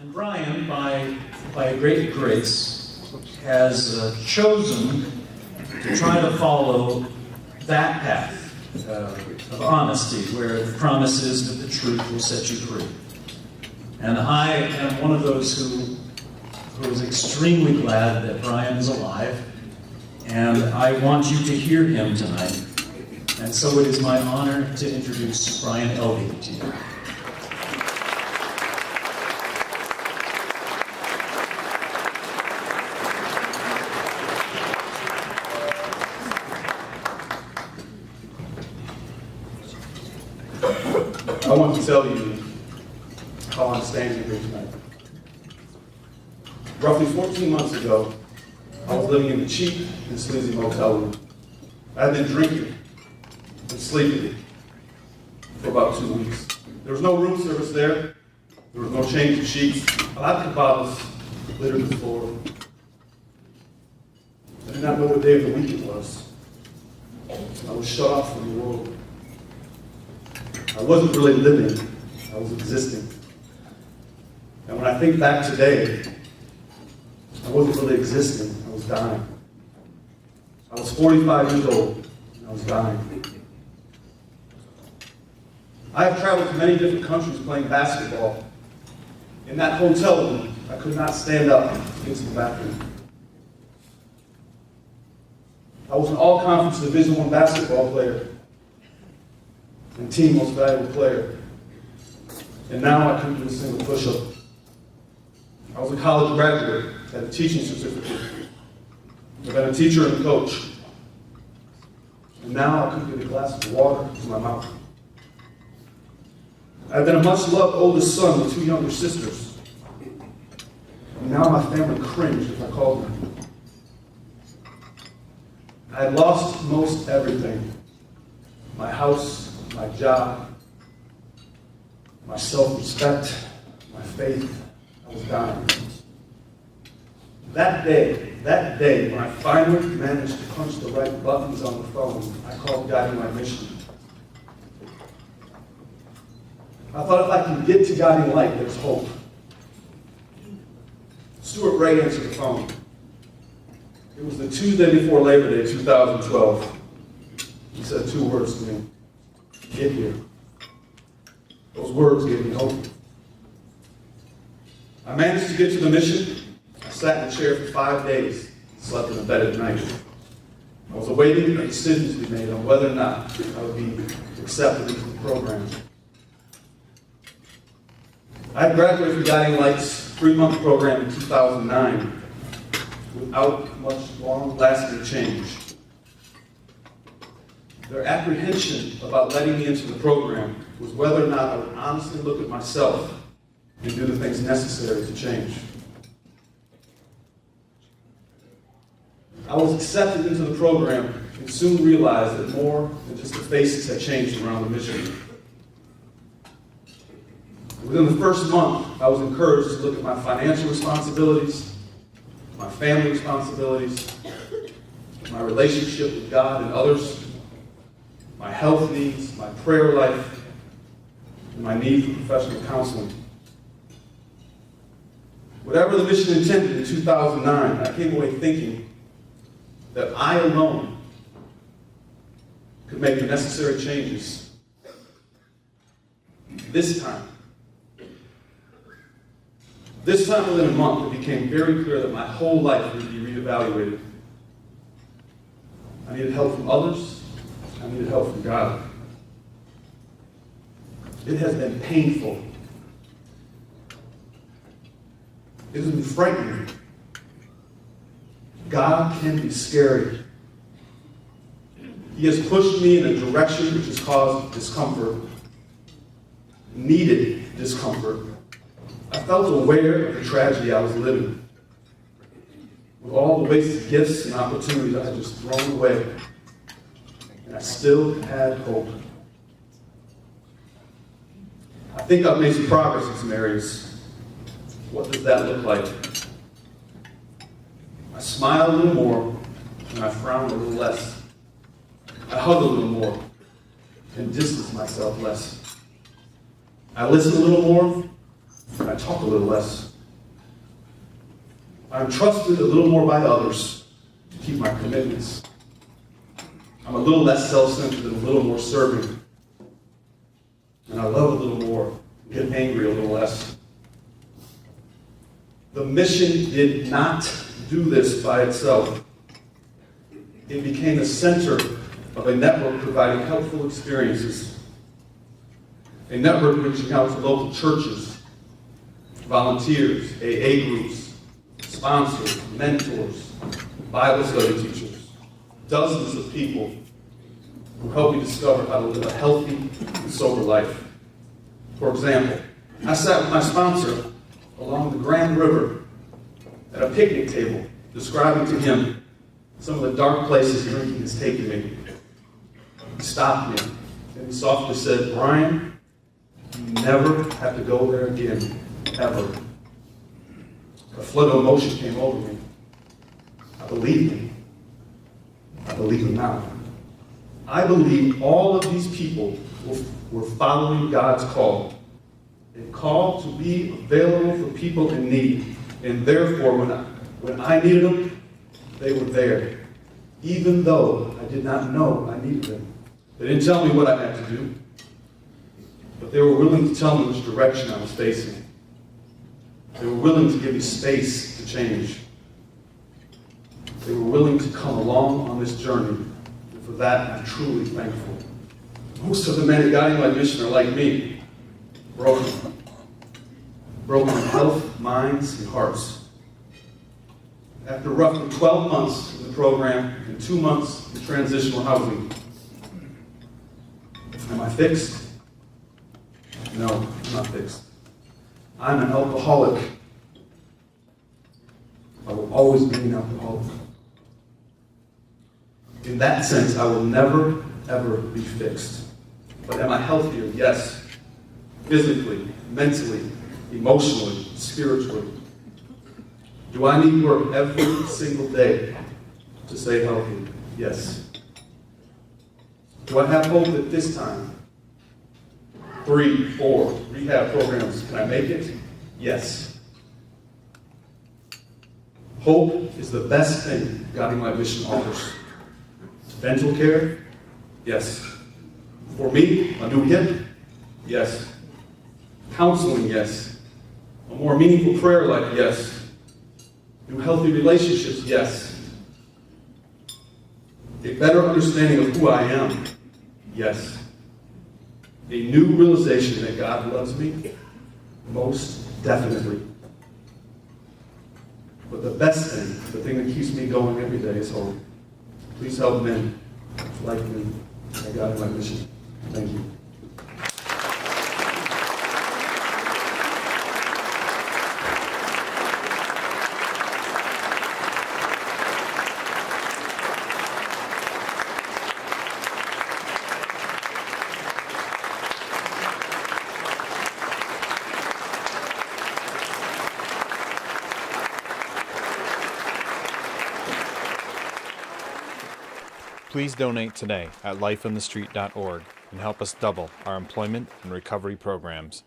And Brian, by a great grace, has chosen to try to follow that path of honesty, where the promise is that the truth will set you free. And I am one of those who is extremely glad that Brian is alive, and I want you to hear him tonight. And so it is my honor to introduce Brian Elvey to you. I want to tell you how I'm standing here tonight. Roughly 14 months ago, I was living in a cheap and sleazy motel room. I had been drinking and sleeping for about 2 weeks. There was no room service there. There was no change of sheets. Vodka bottles littered the floor. I did not know what day of the week it was. I was shut off from the world. I wasn't really living, I was existing. And when I think back today, I wasn't really existing, I was dying. I was 45 years old, and I was dying. I have traveled to many different countries playing basketball. In that hotel room, I could not stand up against the bathroom. I was an all-conference Division I basketball player and team most valuable player. And now I couldn't do a single push-up. I was a college graduate, had a teaching certificate. I've been a teacher and a coach. And now I couldn't get a glass of water to my mouth. I've been a much-loved oldest son with 2 younger sisters. And now my family cringed if I called them. I had lost most everything. My house, my job, my self-respect, my faith. I was dying. That day, when I finally managed to punch the right buttons on the phone, I called Guiding My Mission. I thought if I can get to Guiding Light, there's hope. Stuart Ray answered the phone. It was the Tuesday before Labor Day, 2012. He said 2 words to me. Get here. Those words gave me hope. I managed to get to the mission. I sat in a chair for 5 days, slept in a bed at night. I was awaiting a decision to be made on whether or not I would be accepted into the program. I graduated from Guiding Light's 3-month program in 2009 without much long-lasting change. Their apprehension about letting me into the program was whether or not I would honestly look at myself and do the things necessary to change. I was accepted into the program and soon realized that more than just the faces had changed around the mission. Within the first month, I was encouraged to look at my financial responsibilities, my family responsibilities, my relationship with God and others, my health needs, my prayer life, and my need for professional counseling. Whatever the mission intended in 2009, I came away thinking that I alone could make the necessary changes. This time within a month, it became very clear that my whole life would be reevaluated. I needed help from others. I needed help from God. It has been painful. It has been frightening. God can be scary. He has pushed me in a direction which has caused discomfort, needed discomfort. I felt aware of the tragedy I was living, with all the wasted gifts and opportunities I had just thrown away. And I still had hope. I think I've made some progress in some areas. What does that look like? I smile a little more, and I frown a little less. I hug a little more, and distance myself less. I listen a little more, and I talk a little less. I'm trusted a little more by others to keep my commitments. I'm a little less self-centered and a little more serving. And I love a little more, get angry a little less. The mission did not do this by itself. It became the center of a network providing helpful experiences. A network reaching out to local churches, volunteers, AA groups, sponsors, mentors, Bible study teachers, dozens of people who help me discover how to live a healthy and sober life. For example, I sat with my sponsor along the Grand River at a picnic table, describing to him some of the dark places drinking has taken me. He stopped me and he softly said, "Brian, you never have to go there again, ever." A flood of emotion came over me. I believed him. I believe him now. I believe all of these people were following God's call. A call to be available for people in need. And therefore, when I needed them, they were there. Even though I did not know I needed them. They didn't tell me what I had to do. But they were willing to tell me which direction I was facing. They were willing to give me space to change. They were willing to come along on this journey. And for that, I'm truly thankful. Most of the men guiding my mission are like me. Broken. Broken in health, minds, and hearts. After roughly 12 months in the program and 2 months in transitional housing, am I fixed? No, I'm not fixed. I'm an alcoholic. I will always be an alcoholic. In that sense, I will never, ever be fixed. But am I healthier? Yes. Physically, mentally, emotionally, spiritually. Do I need work every single day to stay healthy? Yes. Do I have hope that this time, 3, 4 rehab programs, can I make it? Yes. Hope is the best thing Guiding My Mission offers. Dental care? Yes. For me, a new hip? Yes. Counseling? Yes. A more meaningful prayer life? Yes. New healthy relationships? Yes. A better understanding of who I am? Yes. A new realization that God loves me? Most definitely. But the best thing, the thing that keeps me going every day is hope. Please help men like me. I got my mission. Thank you. Please donate today at lifeinthestreet.org and help us double our employment and recovery programs.